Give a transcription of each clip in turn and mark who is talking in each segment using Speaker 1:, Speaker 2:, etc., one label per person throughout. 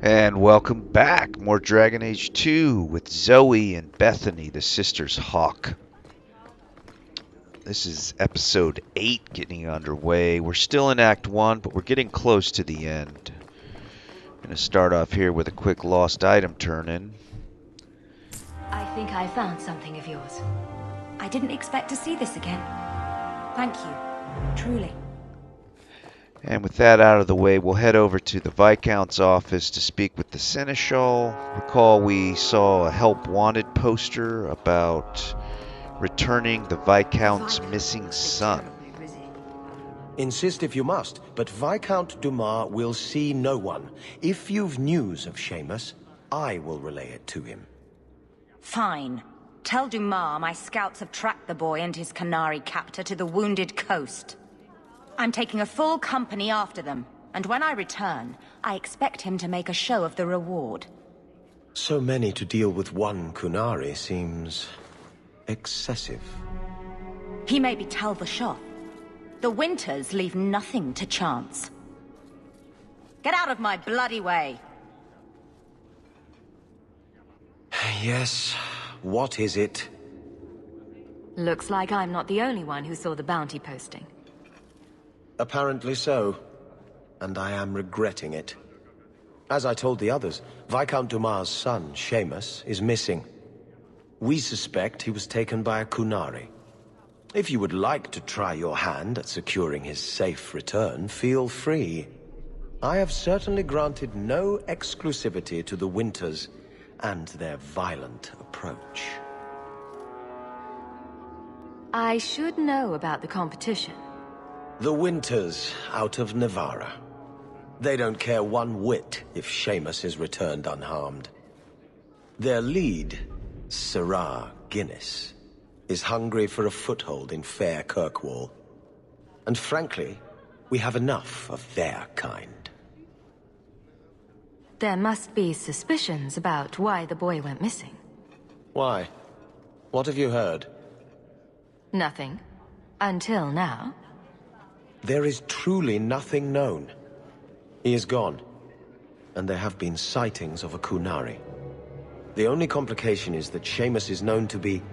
Speaker 1: And welcome back. More Dragon Age 2 with Zoe and Bethany, the sisters Hawke. This is episode 8 getting underway. We're still in Act 1, but we're getting close to the end. I'm going to start off here with a quick lost item turn-in.
Speaker 2: I think I found something of yours. I didn't expect to see this again. Thank you, truly.
Speaker 1: And with that out of the way, we'll head over to the Viscount's office to speak with the Seneschal. Recall we saw a help wanted poster about returning the Viscount's missing son.
Speaker 3: Insist if you must, but Viscount Dumas will see no one. If you've news of Seamus, I will relay it to him.
Speaker 2: Fine. Tell Dumas my scouts have tracked the boy and his Canary captor to the Wounded Coast. I'm taking a full company after them, and when I return, I expect him to make a show of the reward.
Speaker 3: So many to deal with one Kunari seems excessive.
Speaker 2: He may be Tal-Vashoth. The Winters leave nothing to chance. Get out of my bloody way!
Speaker 3: Yes, what is it?
Speaker 2: Looks like I'm not the only one who saw the bounty posting.
Speaker 3: Apparently so, and I am regretting it. As I told the others, Viscount Dumas' son, Seamus, is missing. We suspect he was taken by a Kunari. If you would like to try your hand at securing his safe return, feel free. I have certainly granted no exclusivity to the Winters and their violent approach.
Speaker 2: I should know about the competition.
Speaker 3: The Winters out of Navarra. They don't care one whit if Seamus is returned unharmed. Their lead, Sirrah Guinness, is hungry for a foothold in fair Kirkwall. And frankly, we have enough of their kind.
Speaker 2: There must be suspicions about why the boy went missing.
Speaker 3: Why? What have you heard?
Speaker 2: Nothing. Until now.
Speaker 3: There is truly nothing known. He is gone, and there have been sightings of a Kunari. The only complication is that Seamus is known to be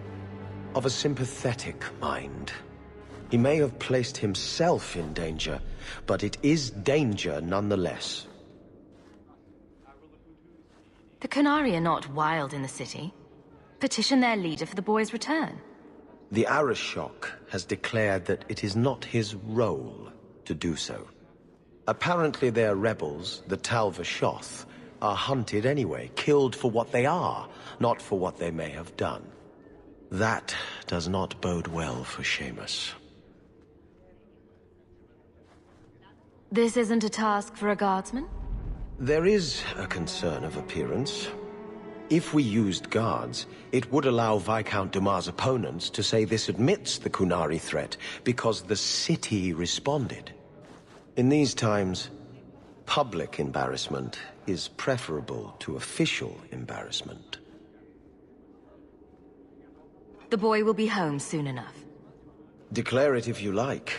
Speaker 3: of a sympathetic mind. He may have placed himself in danger, but it is danger nonetheless.
Speaker 2: The Canary are not wild in the city. Petition their leader for the boy's return.
Speaker 3: The Arishok has declared that it is not his role to do so. Apparently their rebels, the Tal-Vashoth, are hunted anyway, killed for what they are, not for what they may have done. That does not bode well for Seamus.
Speaker 2: This isn't a task for a guardsman?
Speaker 3: There is a concern of appearance. If we used guards, it would allow Viscount Dumas' opponents to say this admits the Kunari threat, because the city responded. In these times, public embarrassment is preferable to official embarrassment.
Speaker 2: The boy will be home soon enough.
Speaker 3: Declare it if you like,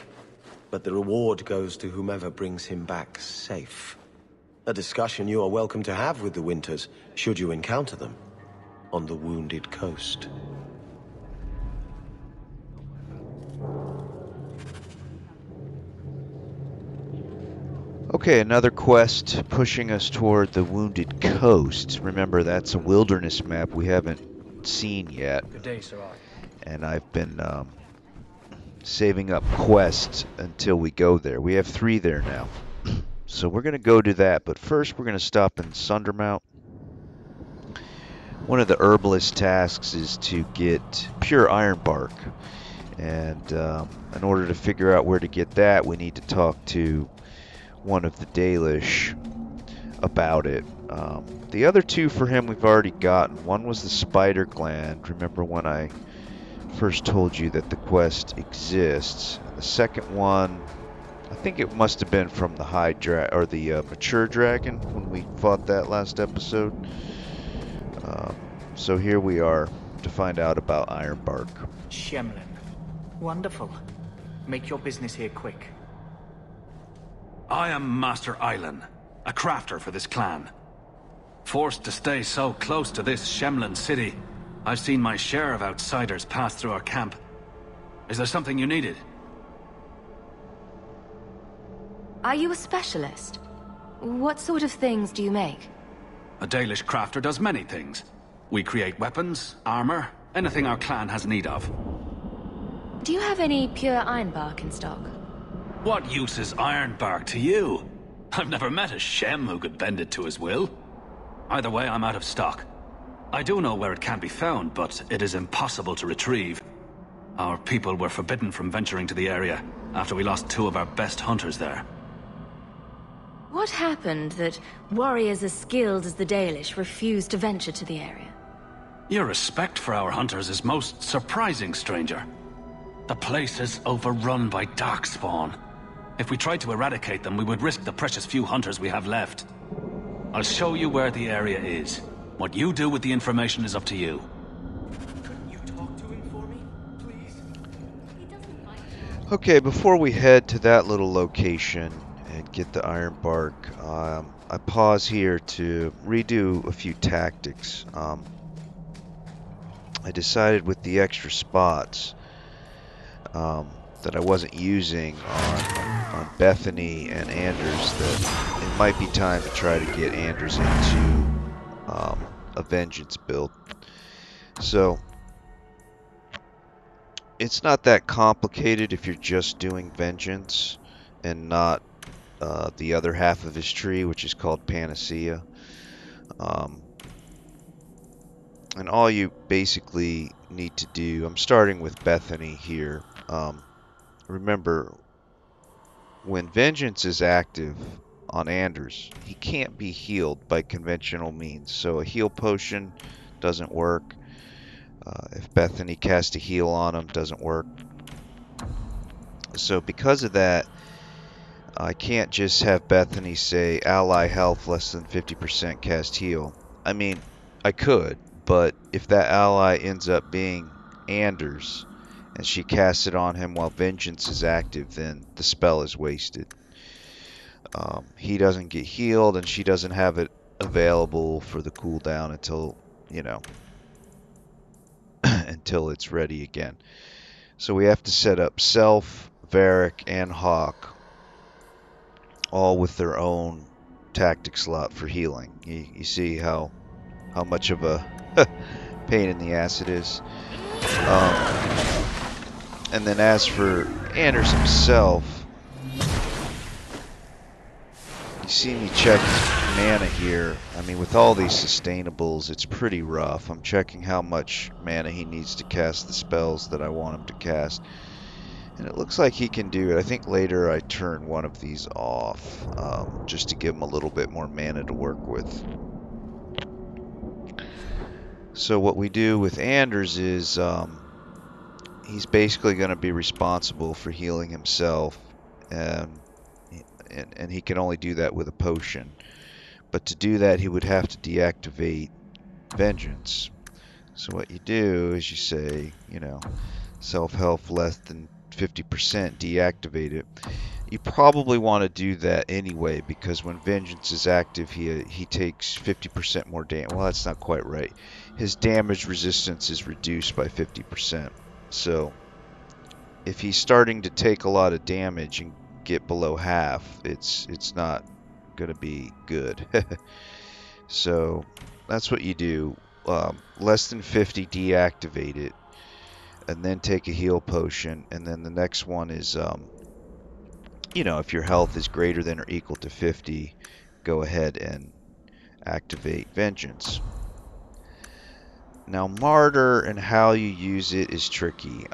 Speaker 3: but the reward goes to whomever brings him back safe. A discussion you are welcome to have with the Winters, should you encounter them, on the Wounded Coast.
Speaker 1: Okay, another quest pushing us toward the Wounded Coast. Remember, that's a wilderness map we haven't seen yet.
Speaker 4: Good day, Sir.
Speaker 1: And I've been saving up quests until we go there. We have 3 there now. So we're going to go to that, but first we're going to stop in Sundermount. One of the herbalist tasks is to get pure iron bark. And in order to figure out where to get that, we need to talk to one of the Dalish about it. The other 2 for him we've already gotten. One was the spider gland. Remember when I first told you that the quest exists. And the second one, I think it must have been from the mature dragon when we fought that last episode. So here we are to find out about Ironbark.
Speaker 4: Shemlin. Wonderful. Make your business here quick.
Speaker 5: I am Master Islan, a crafter for this clan. Forced to stay so close to this Shemlin city, I've seen my share of outsiders pass through our camp. Is there something you needed?
Speaker 2: Are you a specialist? What sort of things do you make?
Speaker 5: A Dalish crafter does many things. We create weapons, armor, anything our clan has need of.
Speaker 2: Do you have any pure ironbark in stock?
Speaker 5: What use is ironbark to you? I've never met a Shem who could bend it to his will. Either way, I'm out of stock. I do know where it can be found, but it is impossible to retrieve. Our people were forbidden from venturing to the area after we lost 2 of our best hunters there.
Speaker 2: What happened that warriors as skilled as the Dalish refused to venture to the area?
Speaker 5: Your respect for our hunters is most surprising, stranger. The place is overrun by darkspawn. If we tried to eradicate them, we would risk the precious few hunters we have left. I'll show you where the area is. What you do with the information is up to you.
Speaker 4: Couldn't you talk to him for me, please?
Speaker 1: Okay, before we head to that little location and get the iron bark, I pause here to redo a few tactics. I decided with the extra spots that I wasn't using on Bethany and Anders that it might be time to try to get Anders into a vengeance build. So it's not that complicated if you're just doing vengeance and not the other half of his tree, which is called Panacea. And all you basically need to do, I'm starting with Bethany here. Remember, when vengeance is active on Anders, he can't be healed by conventional means. So a heal potion doesn't work. If Bethany casts a heal on him, doesn't work. So because of that, I can't just have Bethany say ally health less than 50% cast heal. I mean, I could, but if that ally ends up being Anders and she casts it on him while vengeance is active, then the spell is wasted. He doesn't get healed and she doesn't have it available for the cooldown until, you know, until it's ready again. So we have to set up Self, Varric, and Hawke all with their own tactic slot for healing. You see how much of a pain in the ass it is. And then as for Anders himself, you see me check his mana here. I mean, with all these sustainables, it's pretty rough. I'm checking how much mana he needs to cast the spells that I want him to cast. And it looks like he can do it. I think later I turn one of these off, just to give him a little bit more mana to work with. So what we do with Anders is he's basically going to be responsible for healing himself, and he can only do that with a potion. But to do that, he would have to deactivate Vengeance. So what you do is you say, you know, self-health less than 50%, deactivate it. You probably want to do that anyway, because when Vengeance is active, he takes 50% more damage. Well, that's not quite right. His damage resistance is reduced by 50%. So if he's starting to take a lot of damage and get below half, it's not going to be good. So that's what you do. Less than 50, deactivate it, and then take a heal potion. And then the next one is, you know, if your health is greater than or equal to 50, go ahead and activate Vengeance. Now, Martyr and how you use it is tricky.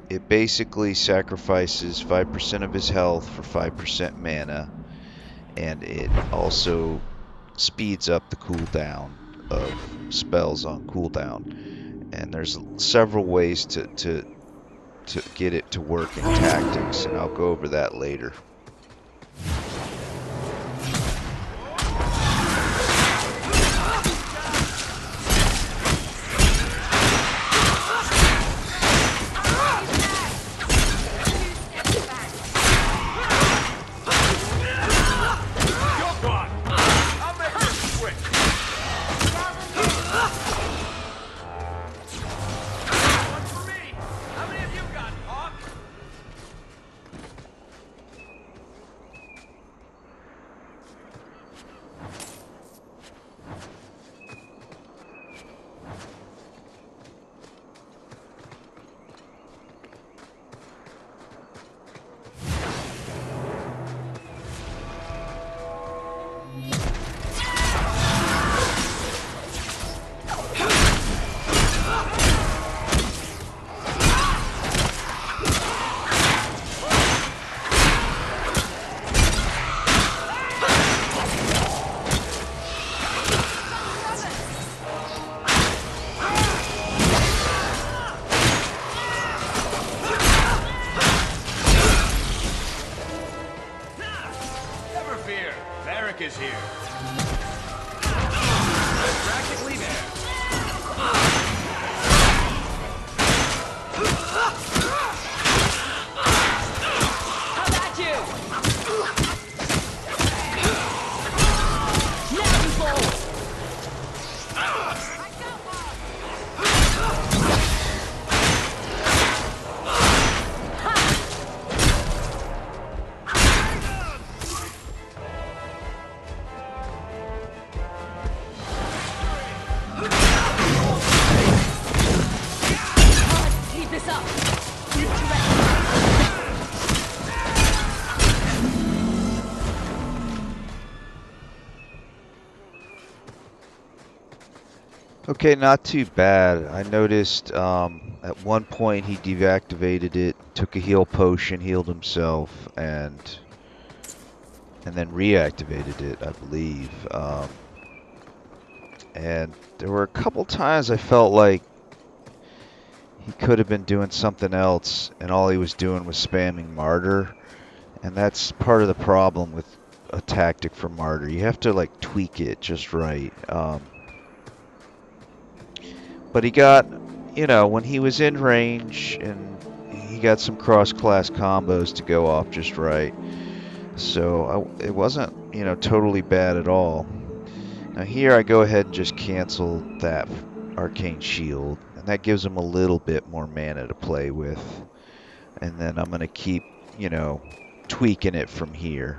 Speaker 1: It basically sacrifices 5% of his health for 5% mana, and it also speeds up the cooldown of spells on cooldown. And there's several ways to get it to work in tactics, and I'll go over that later.
Speaker 5: here. Practically there.
Speaker 2: How about you? Now you fall. Keep this up.
Speaker 1: Okay, not too bad. I noticed at one point he deactivated it, took a heal potion, healed himself, and then reactivated it, I believe. And there were a couple times I felt like he could have been doing something else, and all he was doing was spamming Martyr. And that's part of the problem with a tactic for Martyr. You have to like tweak it just right. But he got, you know, when he was in range, and he got some cross-class combos to go off just right. So it wasn't, you know, totally bad at all. Now here I go ahead and just cancel that Arcane Shield, and that gives him a little bit more mana to play with. And then I'm going to keep, you know, tweaking it from here.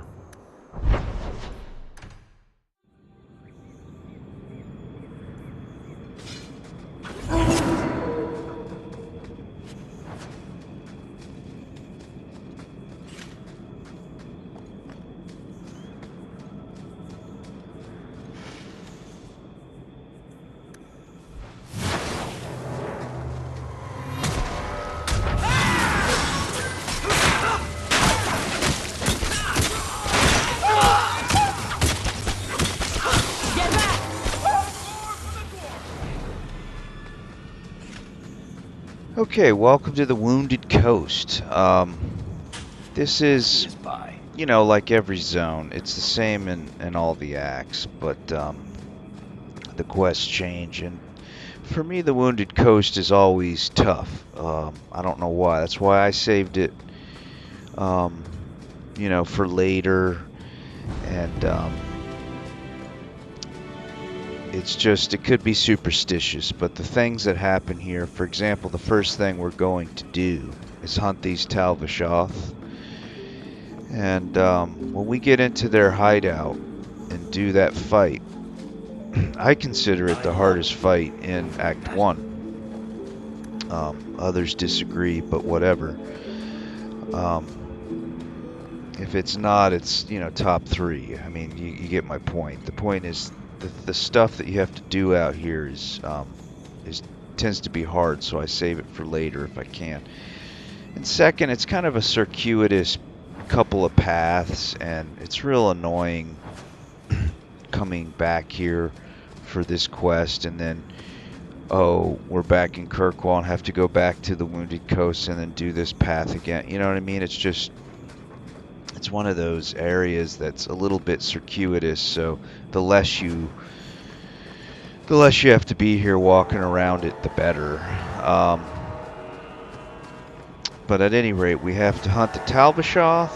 Speaker 1: Okay, welcome to the Wounded Coast. This is, you know, like every zone. It's the same in all the acts, but the quests change. And for me, the Wounded Coast is always tough. I don't know why. That's why I saved it, you know, for later. And it's just, it could be superstitious, but the things that happen here, for example, the first thing we're going to do is hunt these Tal-Vashoth. And when we get into their hideout and do that fight, I consider it the hardest fight in Act 1. Others disagree, but whatever. If it's not, it's, you know, top 3. I mean, you get my point. The point is, the stuff that you have to do out here is tends to be hard, so I save it for later if I can. And second, it's kind of a circuitous couple of paths, and it's real annoying coming back here for this quest, and then, oh, we're back in Kirkwall and have to go back to the Wounded Coast and then do this path again. You know what I mean? It's just, it's one of those areas that's a little bit circuitous, so the less you have to be here walking around it, the better. But at any rate, we have to hunt the Tal-Vashoth.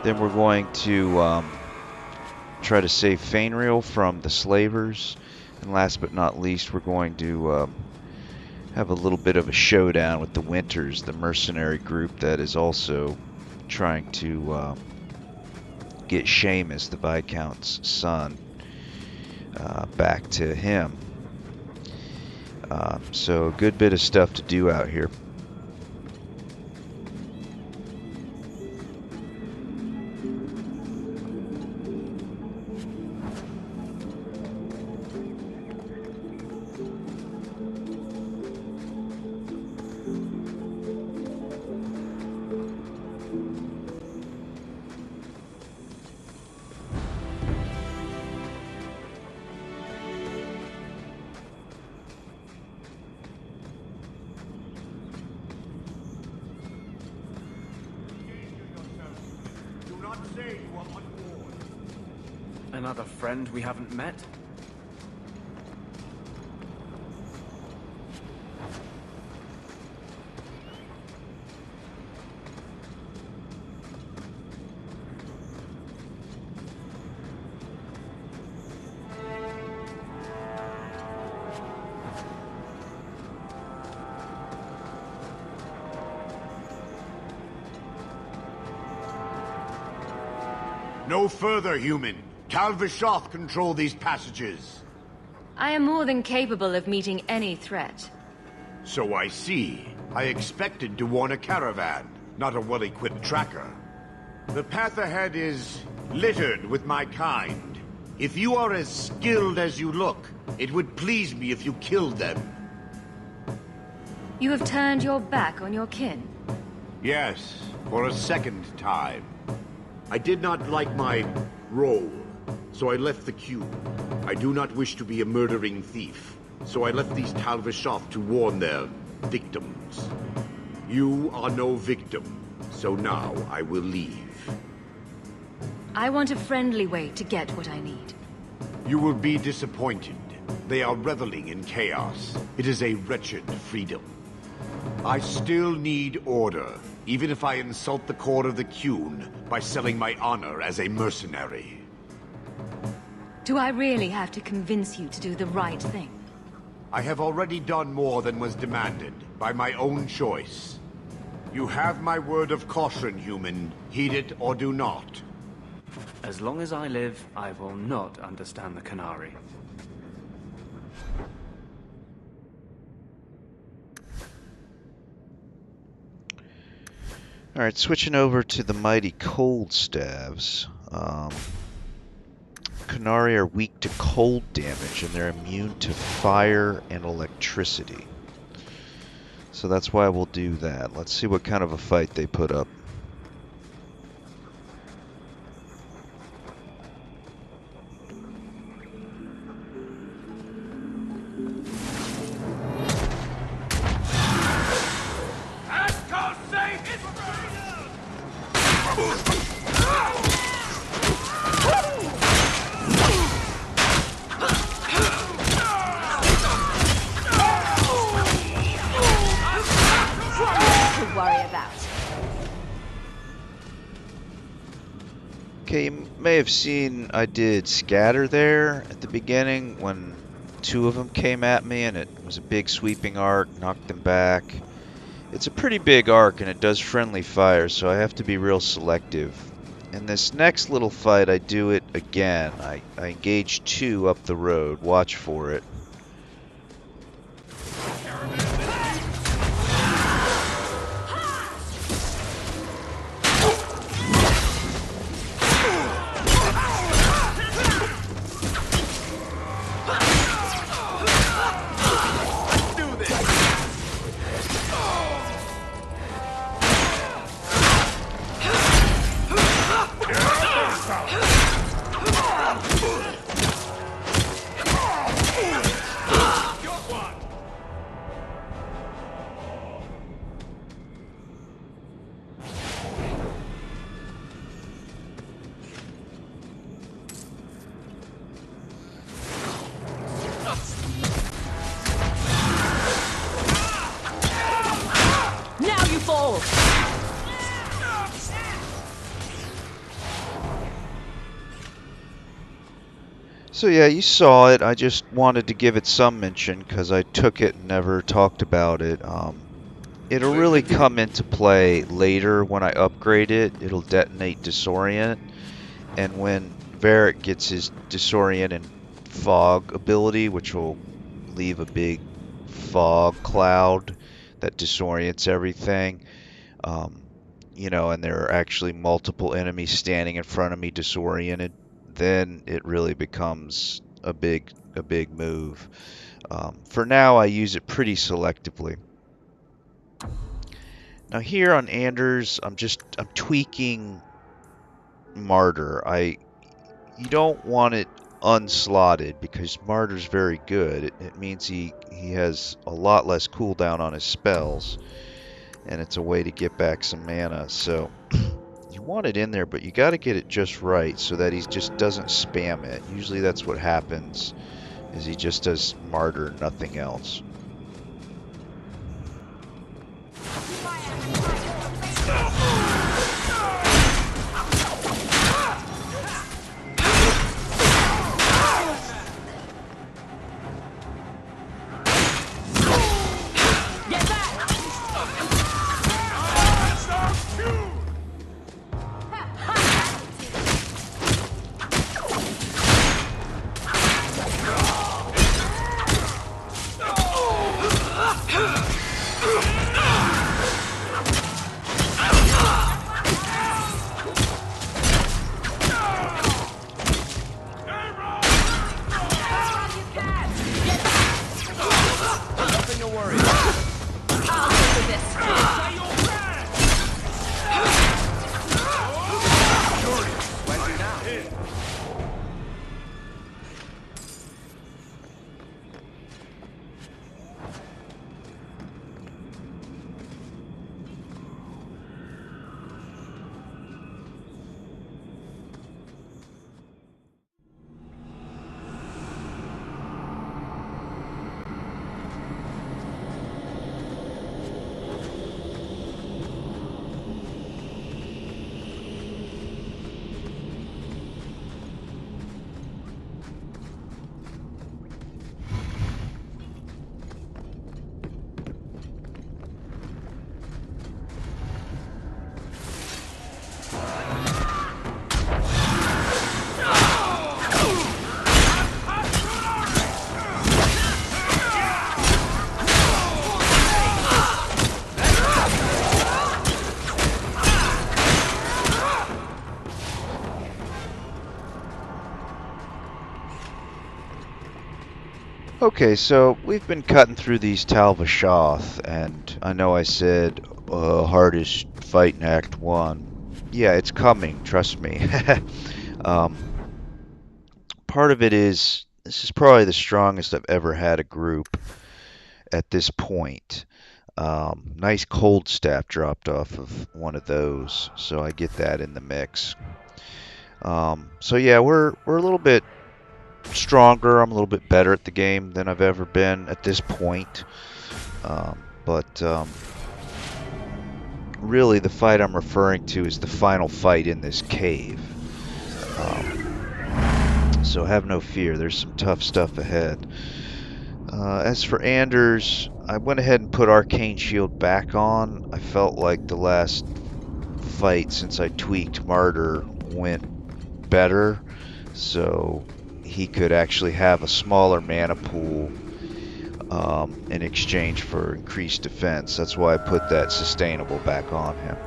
Speaker 1: Then we're going to try to save Fainriel from the slavers. And last but not least, we're going to have a little bit of a showdown with the Winters, the mercenary group that is also trying to get Seamus, the Viscount's son, back to him. So a good bit of stuff to do out here.
Speaker 4: Another friend we haven't met?
Speaker 6: No further, human. Tal-Vishoth control these passages.
Speaker 7: I am more than capable of meeting any threat.
Speaker 6: So I see. I expected to warn a caravan, not a well-equipped tracker. The path ahead is littered with my kind. If you are as skilled as you look, it would please me if you killed them.
Speaker 7: You have turned your back on your kin.
Speaker 6: Yes, for a second time. I did not like my role, so I left the cube. I do not wish to be a murdering thief, so I left these Tal-Vishoth to warn their victims. You are no victim, so now I will leave.
Speaker 7: I want a friendly way to get what I need.
Speaker 6: You will be disappointed. They are reveling in chaos. It is a wretched freedom. I still need order, even if I insult the core of the Qun by selling my honor as a mercenary.
Speaker 7: Do I really have to convince you to do the right thing?
Speaker 6: I have already done more than was demanded, by my own choice. You have my word of caution, human. Heed it or do not.
Speaker 4: As long as I live, I will not understand the Qunari.
Speaker 1: Alright, switching over to the mighty cold staves. Qunari are weak to cold damage, and they're immune to fire and electricity. So that's why we'll do that. Let's see what kind of a fight they put up. Okay, you may have seen I did scatter there at the beginning when two of them came at me, and it was a big sweeping arc, knocked them back. It's a pretty big arc and it does friendly fire, so I have to be real selective. In this next little fight I do it again. I engage two up the road, watch for it. So yeah, you saw it. I just wanted to give it some mention because I took it and never talked about it. It'll really come into play later when I upgrade it. It'll detonate Disorient, and when Varric gets his Disorient and Fog ability, which will leave a big fog cloud that disorients everything, you know, and there are actually multiple enemies standing in front of me disoriented, then it really becomes a big move. For now, I use it pretty selectively. Now here on Anders, I'm tweaking Martyr. You don't want it unslotted because Martyr's very good. It means he has a lot less cooldown on his spells, and it's a way to get back some mana. So you want it in there, but you got to get it just right so that he just doesn't spam it. Usually that's what happens, is he just does martyr, nothing else. Okay, so we've been cutting through these Talvashoth, and I know I said hardest fight in Act 1. Yeah, it's coming, trust me. um, Part of it is, this is probably the strongest I've ever had a group at this point. Nice cold staff dropped off of one of those, so I get that in the mix. So yeah, we're a little bit stronger. I'm a little bit better at the game than I've ever been at this point. But really, the fight I'm referring to is the final fight in this cave. So have no fear. There's some tough stuff ahead. As for Anders, I went ahead and put Arcane Shield back on. I felt like the last fight since I tweaked Martyr went better, so he could actually have a smaller mana pool in exchange for increased defense. That's why I put that sustainable back on him.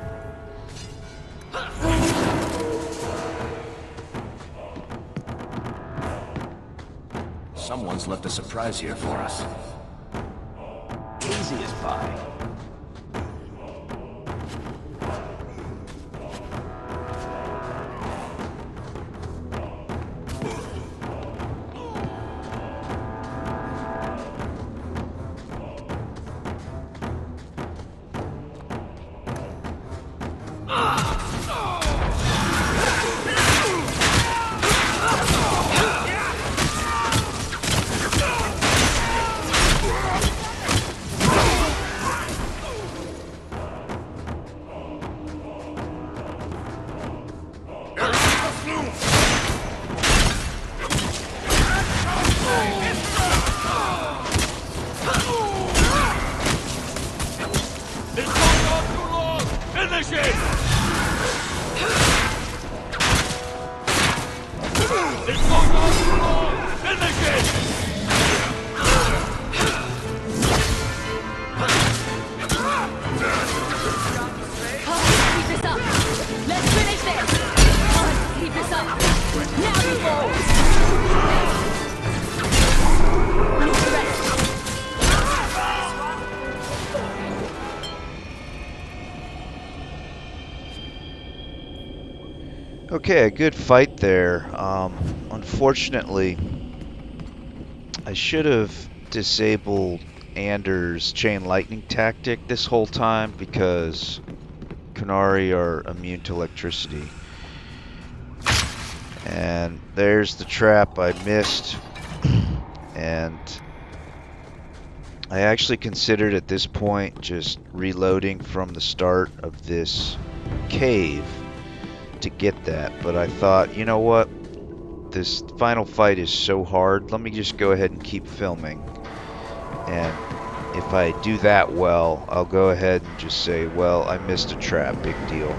Speaker 8: Someone's left a surprise here for us. Easy as pie.
Speaker 1: Okay, a good fight there. Unfortunately, I should have disabled Anders' chain lightning tactic this whole time because Canary are immune to electricity. And there's the trap I missed. And I actually considered at this point just reloading from the start of this cave to get that. But I thought, you know what? This final fight is so hard. Let me just go ahead and keep filming. And if I do that well, I'll go ahead and just say, well, I missed a trap, big deal.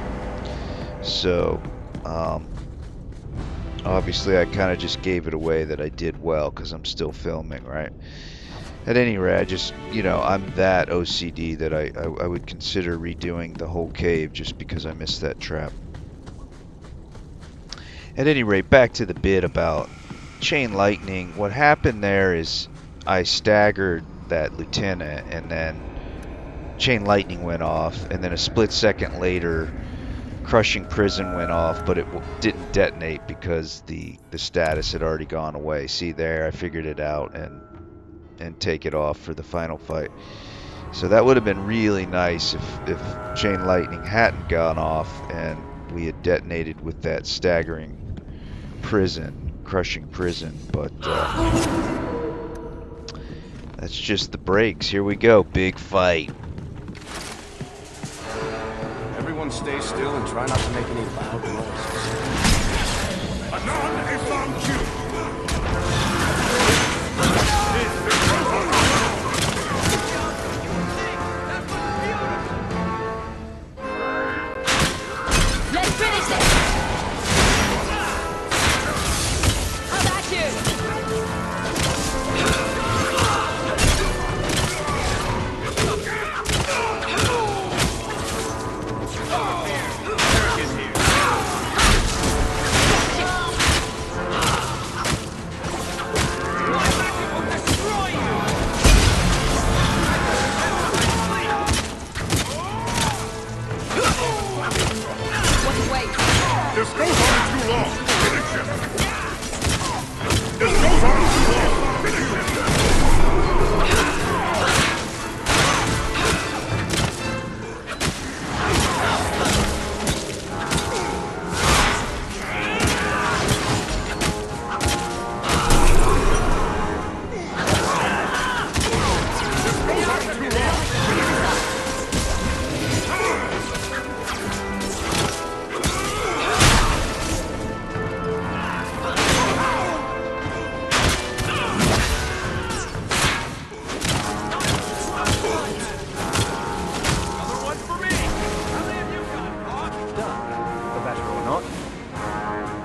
Speaker 1: So, obviously I kind of just gave it away that I did well because I'm still filming, right? At any rate, I just, you know, I'm that OCD that I would consider redoing the whole cave just because I missed that trap. At any rate, back to the bit about chain lightning. What happened there is I staggered that lieutenant, and then chain lightning went off, and then a split second later crushing prison went off, but it didn't detonate because the status had already gone away. See there, I figured it out and take it off for the final fight. So that would have been really nice if chain lightning hadn't gone off and we had detonated with that staggering prison, crushing prison, but that's just the breaks. Here we go, big fight.
Speaker 8: Everyone stay still and try not to make any loud noises.
Speaker 6: Anon est sans Q.
Speaker 7: Let's finish it! How about you?
Speaker 6: This goes on too long. Finish him. This goes on too long. Finish him.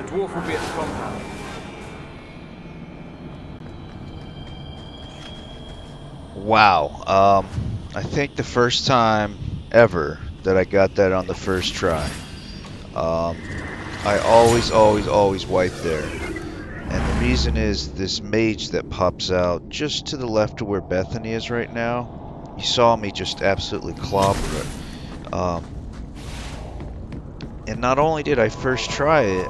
Speaker 8: Dwarf will be at the compound.
Speaker 1: Wow. I think the first time ever that I got that on the first try. I always wipe there. And the reason is this mage that pops out just to the left of where Bethany is right now. You saw me just absolutely clobber it. And not only did I first try it,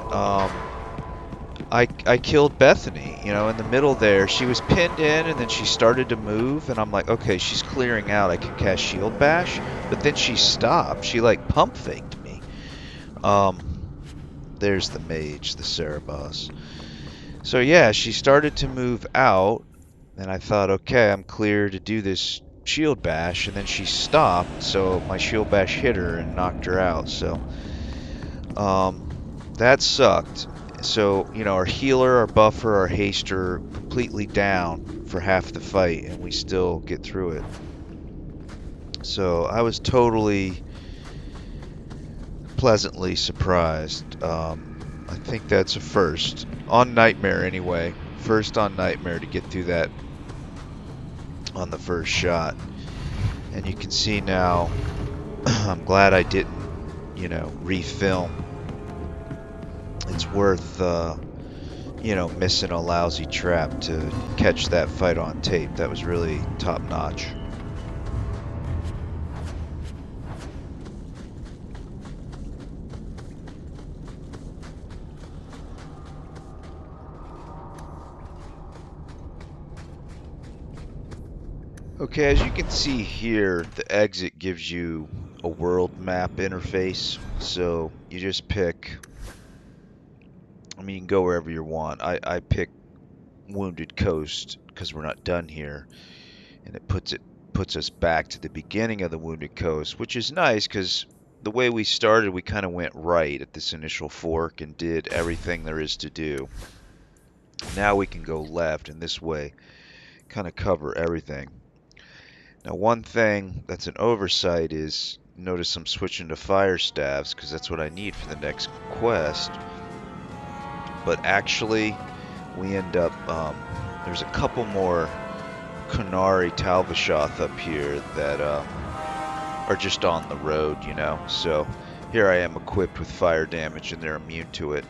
Speaker 1: I killed Bethany, you know, in the middle there. She was pinned in and then she started to move and I'm like, okay, she's clearing out. I can cast Shield Bash. But then she stopped. She like pump faked me. There's the mage, the Cerebos. So yeah, she started to move out and I thought, okay, I'm clear to do this Shield Bash. And then she stopped, so my Shield Bash hit her and knocked her out. So that sucked. So, you know, our healer, our buffer, our haster completely down for half the fight, and we still get through it. So I was totally pleasantly surprised. I think that's a first. On Nightmare, anyway. First on Nightmare to get through that on the first shot. And you can see now, I'm glad I didn't, you know, refilm. It's worth, you know, missing a lousy trap to catch that fight on tape. That was really top notch. Okay, as you can see here, the exit gives you a world map interface. So you just pick, I mean, you can go wherever you want. I pick Wounded Coast because we're not done here, and it puts us back to the beginning of the Wounded Coast, which is nice because the way we started, we kind of went right at this initial fork and did everything there is to do. Now we can go left, and this way kind of cover everything. Now, one thing that's an oversight is, notice I'm switching to fire staves because that's what I need for the next quest. But actually, we end up, there's a couple more Kunari Talvashoth up here that are just on the road, you know. So here I am equipped with fire damage and they're immune to it.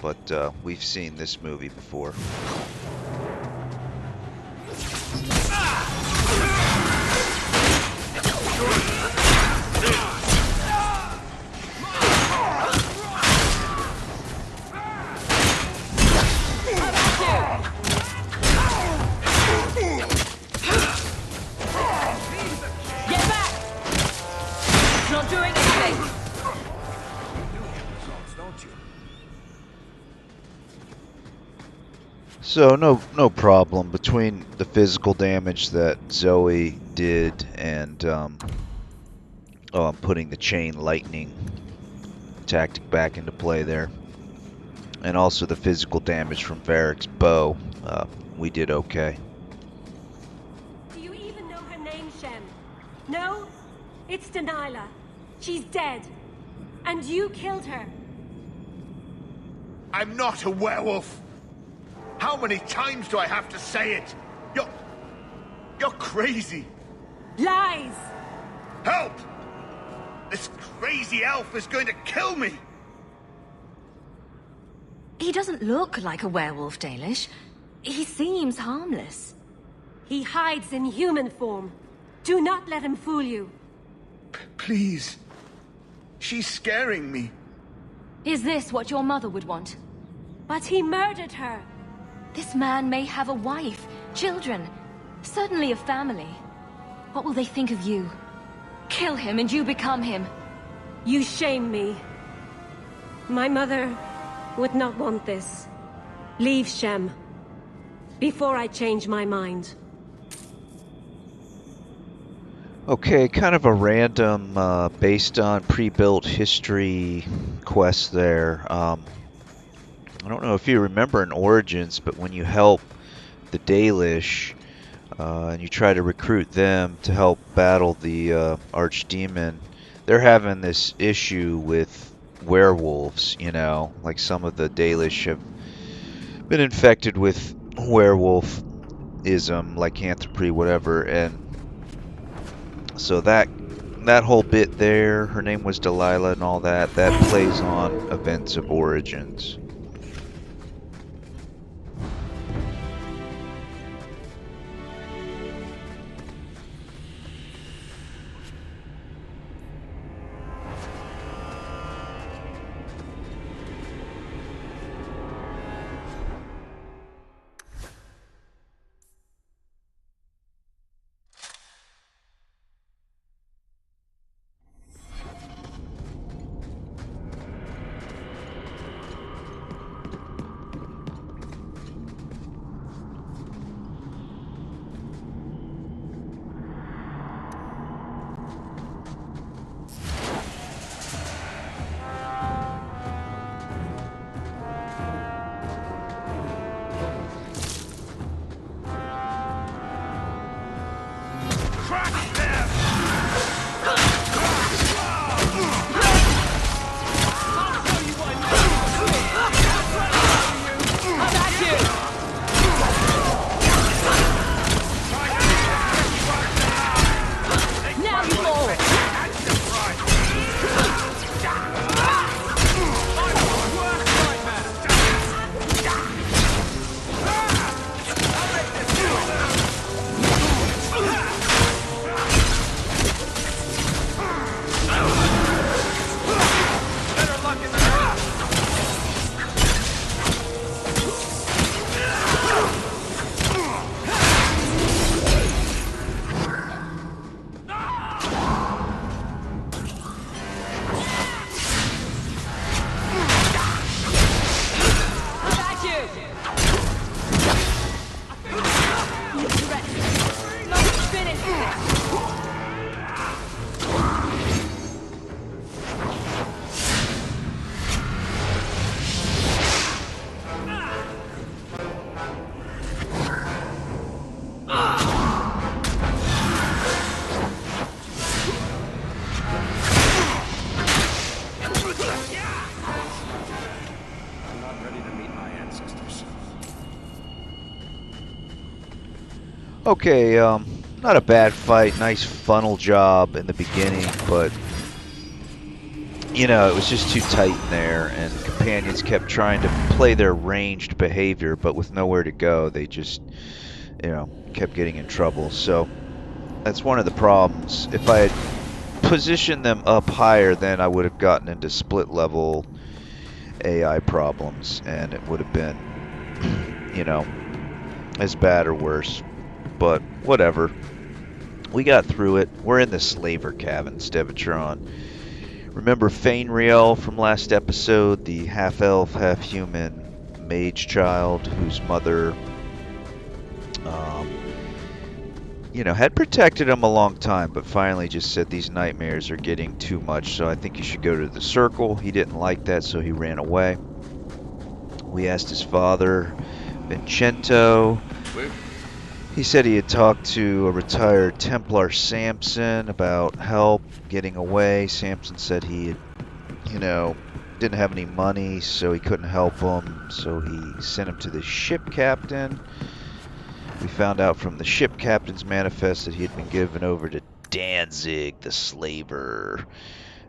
Speaker 1: But we've seen this movie before. So no problem between the physical damage that Zoe did and I'm putting the chain lightning tactic back into play there, and also the physical damage from Varric's bow. We did okay.
Speaker 9: Do you even know her name, Shem? No? It's Delilah. She's dead. And you killed her.
Speaker 6: I'm not a werewolf! How many times do I have to say it? You're crazy!
Speaker 9: Lies!
Speaker 6: Help! This crazy elf is going to kill me!
Speaker 7: He doesn't look like a werewolf, Dalish. He seems harmless.
Speaker 9: He hides in human form. Do not let him fool you.
Speaker 6: Please. She's scaring me.
Speaker 7: Is this what your mother would want?
Speaker 9: But he murdered her.
Speaker 7: This man may have a wife, children, certainly a family. What will they think of you? Kill him and you become him.
Speaker 9: You shame me. My mother would not want this. Leave Shem. Before I change my mind.
Speaker 1: Okay, kind of a random, based on pre-built history quest there. I don't know if you remember in Origins, but when you help the Dalish, and you try to recruit them to help battle the Archdemon, they're having this issue with werewolves, you know, like some of the Dalish have been infected with werewolfism, lycanthropy, whatever, and so that whole bit there, her name was Delilah and all that plays on events of Origins. Okay, not a bad fight. Nice funnel job in the beginning, but you know, it was just too tight in there, and companions kept trying to play their ranged behavior, but with nowhere to go, they just, you know, kept getting in trouble. So that's one of the problems. If I had positioned them up higher, then I would have gotten into split level AI problems, and it would have been, you know, as bad or worse. But whatever. We got through it. We're in the slaver cabin, Stevatron. Remember Fainriel from last episode, the half-elf, half-human mage child whose mother, you know, had protected him a long time, but finally just said these nightmares are getting too much, so I think you should go to the circle. He didn't like that, so he ran away. We asked his father, Vincento. He said he had talked to a retired Templar, Samson, about help getting away. Samson said he had, you know, didn't have any money, so he couldn't help him, so he sent him to the ship captain. We found out from the ship captain's manifest that he had been given over to Danzig, the slaver.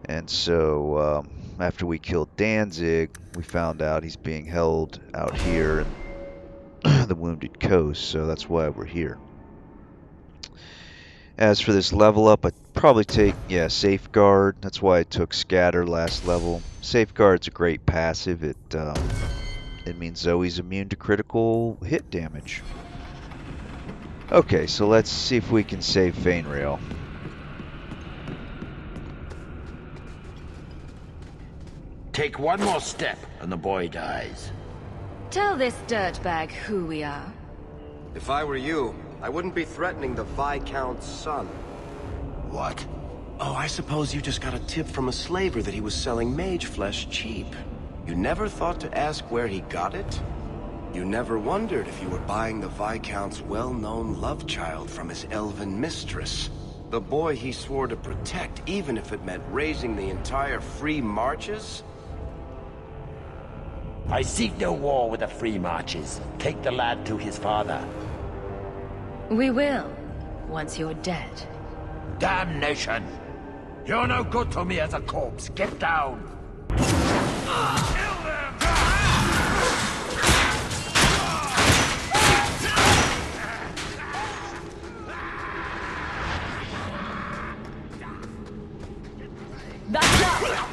Speaker 1: And so, after we killed Danzig, we found out he's being held out here in the Wounded Coast, so that's why we're here. As for this level up, I'd probably take, Safeguard. That's why I took Scatter last level. Safeguard's a great passive. It means Zoe's immune to critical hit damage. Okay, so let's see if we can save Fainriel.
Speaker 10: Take one more step, and the boy dies.
Speaker 7: Tell this dirtbag who we are.
Speaker 8: If I were you, I wouldn't be threatening the Viscount's son.
Speaker 3: What? Oh, I suppose you just got a tip from a slaver that he was selling mage flesh cheap. You never thought to ask where he got it? You never wondered if you were buying the Viscount's well-known love child from his elven mistress. The boy he swore to protect, even if it meant raising the entire Free Marches?
Speaker 10: I seek no war with the Free Marches. Take the lad to his father.
Speaker 7: We will, once you're dead.
Speaker 10: Damnation! You're no good to me as a corpse. Get down!
Speaker 7: That's up!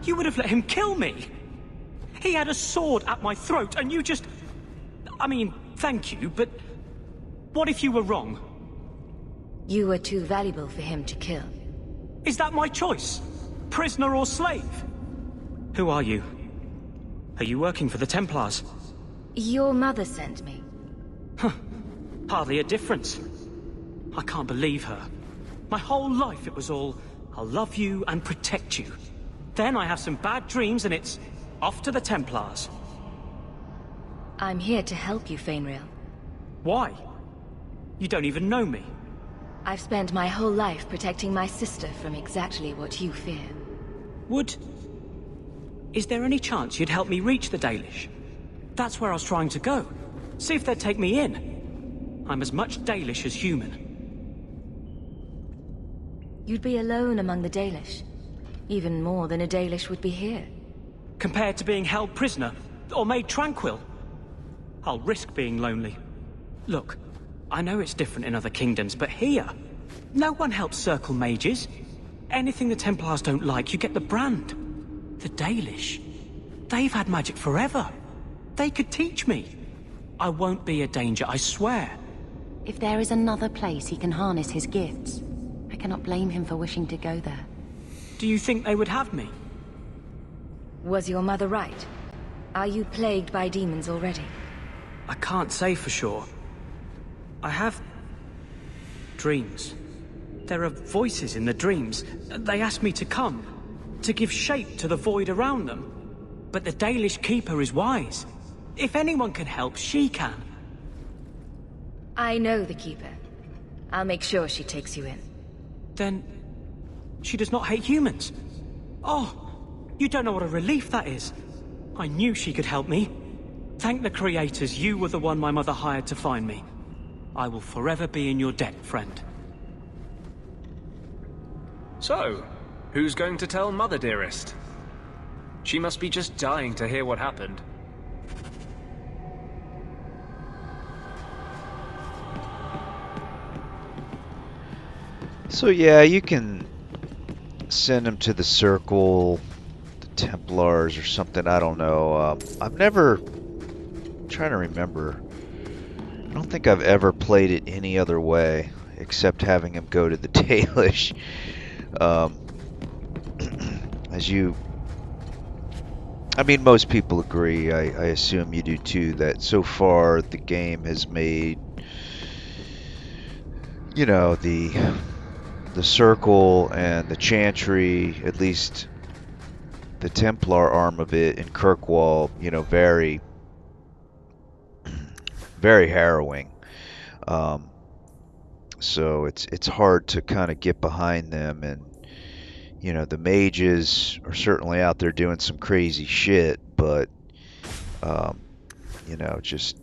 Speaker 5: You would have let him kill me. He had a sword at my throat, and you just... I mean, thank you, but... what if you were wrong?
Speaker 7: You were too valuable for him to kill.
Speaker 5: Is that my choice? Prisoner or slave? Who are you? Are you working for the Templars?
Speaker 7: Your mother sent me.
Speaker 5: Huh. Hardly a difference. I can't believe her. My whole life it was all, I'll love you and protect you. Then I have some bad dreams and it's off to the Templars.
Speaker 7: I'm here to help you, Fainriel.
Speaker 5: Why? You don't even know me.
Speaker 7: I've spent my whole life protecting my sister from exactly what you fear.
Speaker 5: Is there any chance you'd help me reach the Dalish? That's where I was trying to go. See if they'd take me in. I'm as much Dalish as human.
Speaker 7: You'd be alone among the Dalish. Even more than a Dalish would be here.
Speaker 11: Compared to being held prisoner, or made tranquil? I'll risk being lonely. Look, I know it's different in other kingdoms, but here, no one helps circle mages. Anything the Templars don't like, you get the brand. The Dalish, they've had magic forever. They could teach me. I won't be a danger, I swear.
Speaker 2: If there is another place he can harness his gifts, I cannot blame him for wishing to go there.
Speaker 11: Do you think they would have me?
Speaker 7: Was your mother right? Are you plagued by demons already?
Speaker 11: I can't say for sure. I have dreams. There are voices in the dreams. They ask me to come, to give shape to the void around them. But the Dalish Keeper is wise. If anyone can help, she can.
Speaker 7: I know the Keeper. I'll make sure she takes you in.
Speaker 11: Then she does not hate humans. Oh, you don't know what a relief that is. I knew she could help me. Thank the creators, you were the one my mother hired to find me. I will forever be in your debt, friend.
Speaker 12: So, who's going to tell Mother, dearest? She must be just dying to hear what happened.
Speaker 1: So yeah, you can send him to the Circle, the Templars or something, I don't know. I'm trying to remember. I don't think I've ever played it any other way, except having him go to the Dalish. I mean, most people agree, I assume you do too, that so far the game has made, you know, the Circle and the Chantry, at least the Templar arm of it in Kirkwall, you know, very, very harrowing. So it's hard to kind of get behind them, and you know, the mages are certainly out there doing some crazy shit, but you know, just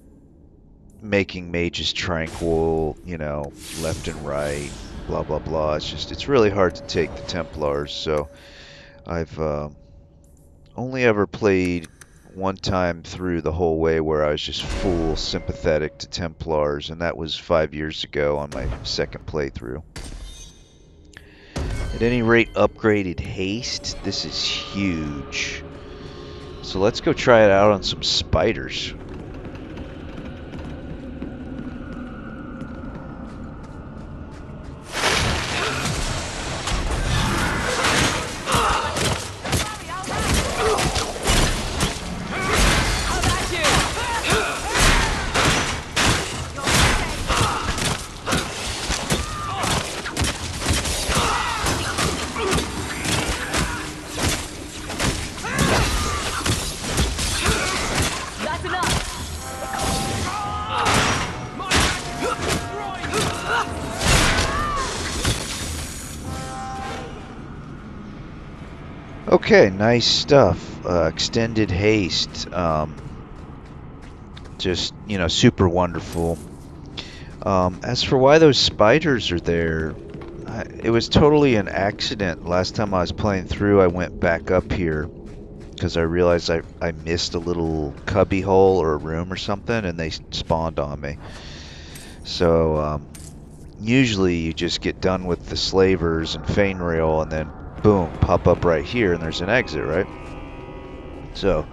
Speaker 1: making mages tranquil, you know, left and right, blah blah blah. It's really hard to take the Templars. So I've only ever played one time through the whole way where I was just full sympathetic to Templars, and that was 5 years ago on my second playthrough. At any rate, upgraded haste. This is huge. So let's go try it out on some spiders. Okay, nice stuff. Extended haste. Just, you know, super wonderful. As for why those spiders are there, it was totally an accident. Last time I was playing through, I went back up here because I realized I missed a little cubby hole or a room or something, and they spawned on me. So, usually you just get done with the slavers and Fainrail, and then boom, pop up right here, and there's an exit, right? So,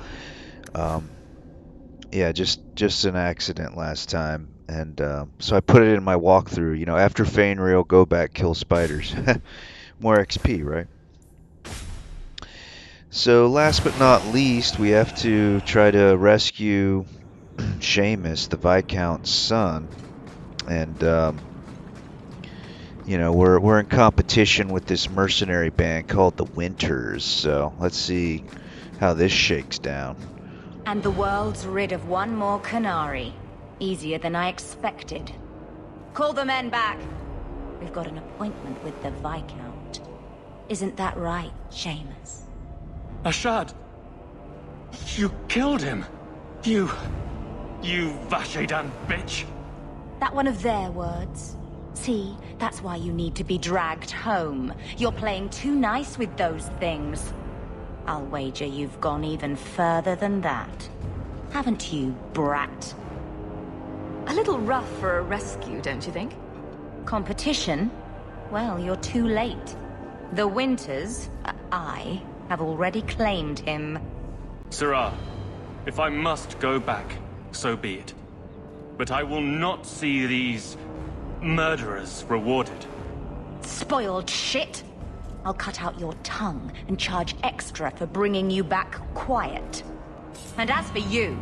Speaker 1: yeah, just an accident last time, and so I put it in my walkthrough. You know, after Fainrail, go back, kill spiders, more XP, right? So, last but not least, we have to try to rescue Seamus, the Viscount's son, and you know, we're in competition with this mercenary band called the Winters, so let's see how this shakes down.
Speaker 2: And the world's rid of one more Canary. Easier than I expected. Call the men back. We've got an appointment with the Viscount. Isn't that right, Seamus?
Speaker 11: Ashad! You killed him! You Vashedan bitch!
Speaker 2: That one of their words? See, that's why you need to be dragged home. You're playing too nice with those things. I'll wager you've gone even further than that. Haven't you, brat?
Speaker 7: A little rough for a rescue, don't you think?
Speaker 2: Competition? Well, you're too late. The Winters, I, have already claimed him.
Speaker 13: Sirrah, if I must go back, so be it. But I will not see these murderers rewarded.
Speaker 2: Spoiled shit! I'll cut out your tongue and charge extra for bringing you back quiet. And as for you,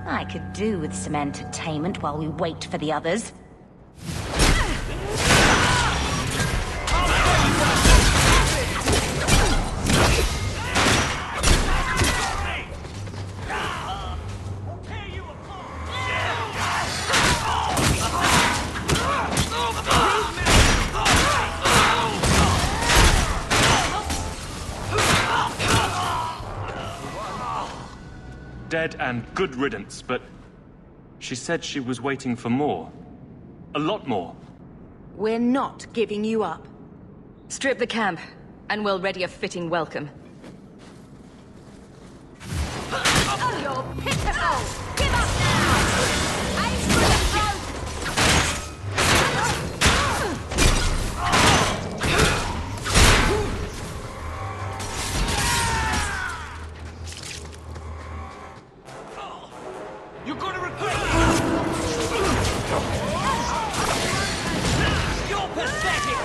Speaker 2: I could do with some entertainment while we wait for the others.
Speaker 13: Dead and good riddance, but she said she was waiting for more. A lot more.
Speaker 7: We're not giving you up. Strip the camp, and we'll ready a fitting welcome.
Speaker 2: You're pitiful! Give up now! Aim for the throat!
Speaker 10: You're gonna regret it! You're pathetic!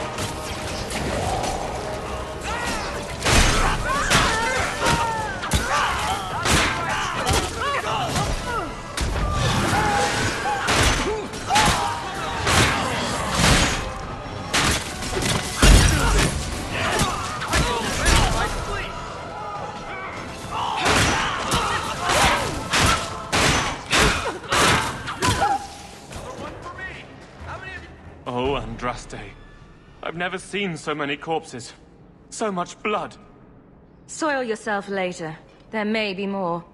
Speaker 13: Oh, Andraste. I've never seen so many corpses. So much blood.
Speaker 7: Soil yourself later. There may be more.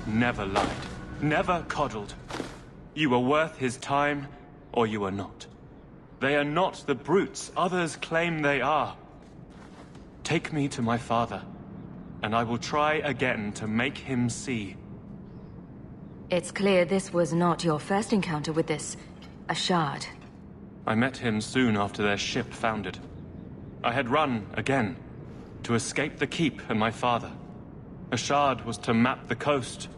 Speaker 13: Never lied. Never coddled. You were worth his time, or you are not. They are not the brutes others claim they are. Take me to my father, and I will try again to make him see.
Speaker 7: It's clear this was not your first encounter with this Ashard.
Speaker 13: I met him soon after their ship foundered. I had run again, to escape the keep and my father. Ashard was to map the coast,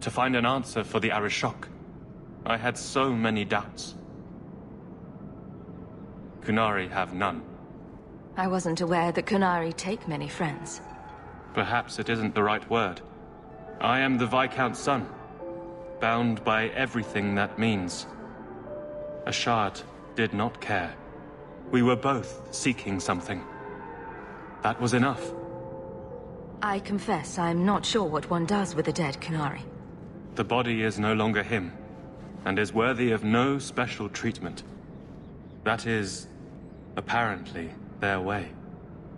Speaker 13: to find an answer for the Arishok. I had so many doubts. Kunari have none.
Speaker 7: I wasn't aware that Kunari take many friends.
Speaker 13: Perhaps it isn't the right word. I am the Viscount's son, bound by everything that means. Ashard did not care. We were both seeking something. That was enough.
Speaker 7: I confess I'm not sure what one does with a dead Qunari.
Speaker 13: The body is no longer him, and is worthy of no special treatment. That is, apparently, their way.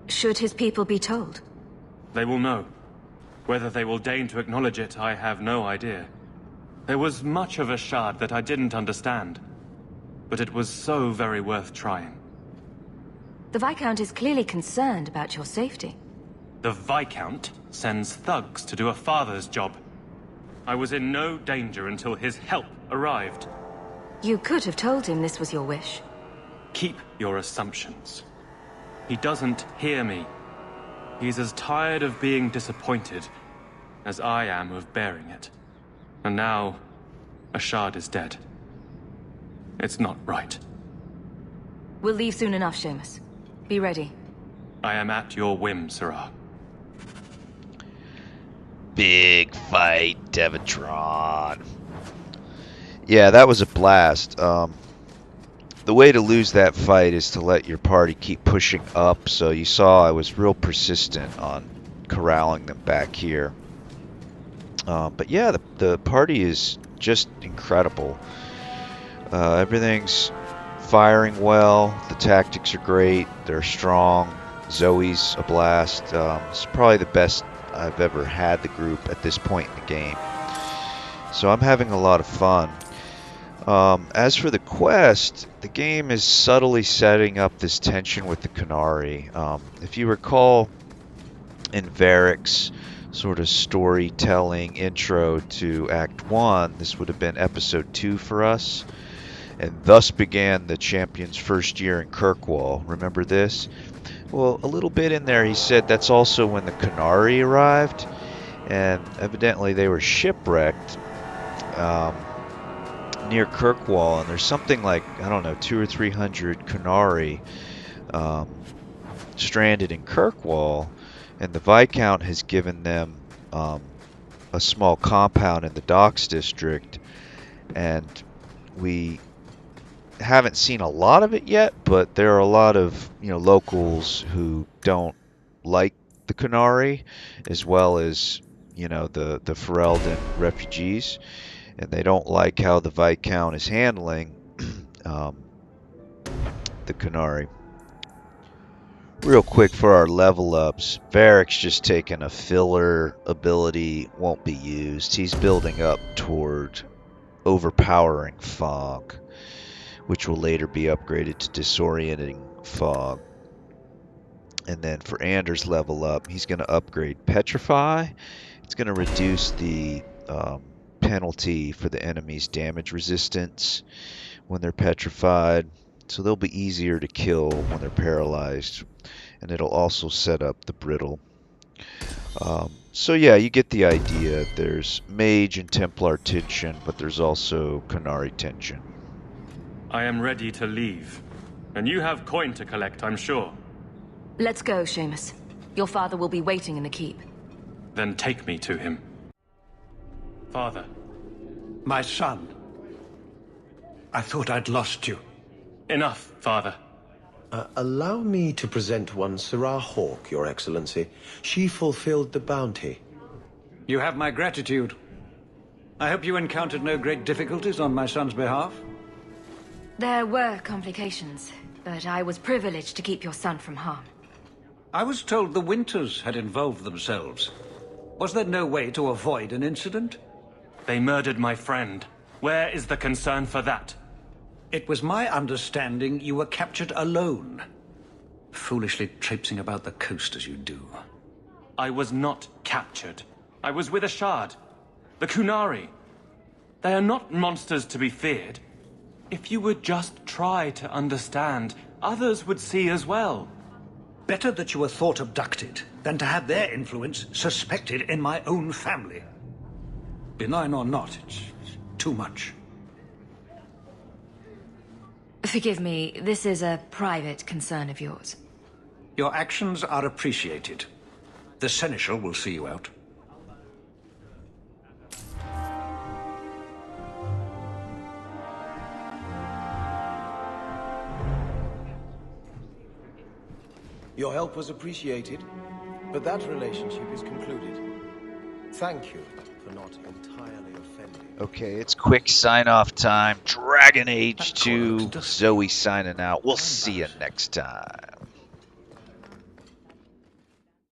Speaker 7: Should his people be told?
Speaker 13: They will know. Whether they will deign to acknowledge it, I have no idea. There was much of a shard that I didn't understand, but it was so very worth trying.
Speaker 7: The Viscount is clearly concerned about your safety.
Speaker 13: The Viscount sends thugs to do a father's job. I was in no danger until his help arrived.
Speaker 7: You could have told him this was your wish.
Speaker 13: Keep your assumptions. He doesn't hear me. He's as tired of being disappointed as I am of bearing it. And now, Ashard is dead. It's not right.
Speaker 7: We'll leave soon enough, Seamus. Be ready.
Speaker 13: I am at your whim, Sirrah.
Speaker 1: Big fight, Devatron. Yeah, that was a blast. The way to lose that fight is to let your party keep pushing up. So you saw I was real persistent on corralling them back here. But yeah, the party is just incredible. Everything's firing well. The tactics are great. They're strong. Zoe's a blast. It's probably the best I've ever had the group at this point in the game. So I'm having a lot of fun. As for the quest, the game is subtly setting up this tension with the Qunari. If you recall, in Varric's sort of storytelling intro to Act 1, this would have been Episode 2 for us. And thus began the champion's first year in Kirkwall. Remember this? Well, a little bit in there he said that's also when the Qunari arrived. And evidently they were shipwrecked near Kirkwall. And there's something like, I don't know, 200 or 300 Qunari stranded in Kirkwall. And the Viscount has given them a small compound in the docks district. And we haven't seen a lot of it yet, but there are a lot of locals who don't like the Qunari, as well as the Ferelden refugees, and they don't like how the Viscount is handling the Qunari. Real quick for our level ups, Varric's just taken a filler ability, won't be used. He's building up toward overpowering fog, which will later be upgraded to disorienting fog. And then for Anders' level up, he's going to upgrade Petrify. It's going to reduce the penalty for the enemy's damage resistance when they're petrified, so they'll be easier to kill when they're paralyzed. And it'll also set up the brittle. So yeah, you get the idea. There's Mage and Templar tension, but there's also Qunari tension.
Speaker 13: I am ready to leave. And you have coin to collect, I'm sure.
Speaker 7: Let's go, Seamus. Your father will be waiting in the keep.
Speaker 13: Then take me to him. Father.
Speaker 10: My son. I thought I'd lost you.
Speaker 13: Enough, Father.
Speaker 3: Allow me to present one Sirrah Hawke, Your Excellency. She fulfilled the bounty.
Speaker 10: You have my gratitude. I hope you encountered no great difficulties on my son's behalf.
Speaker 7: There were complications, but I was privileged to keep your son from harm.
Speaker 10: I was told the Winters had involved themselves. Was there no way to avoid an incident?
Speaker 13: They murdered my friend. Where is the concern for that?
Speaker 10: It was my understanding you were captured alone. Foolishly traipsing about the coast as you do.
Speaker 13: I was not captured. I was with Ashard. The Qunari. They are not monsters to be feared. If you would just try to understand, others would see as well.
Speaker 10: Better that you were thought abducted than to have their influence suspected in my own family. Benign or not, it's too much.
Speaker 7: Forgive me, this is a private concern of yours.
Speaker 10: Your actions are appreciated. The Seneschal will see you out.
Speaker 3: Your help was appreciated. But that relationship is concluded. Thank you for not entirely offending.
Speaker 1: Okay, it's quick sign-off time. Dragon Age 2, Zoe signing out. We'll see you next time.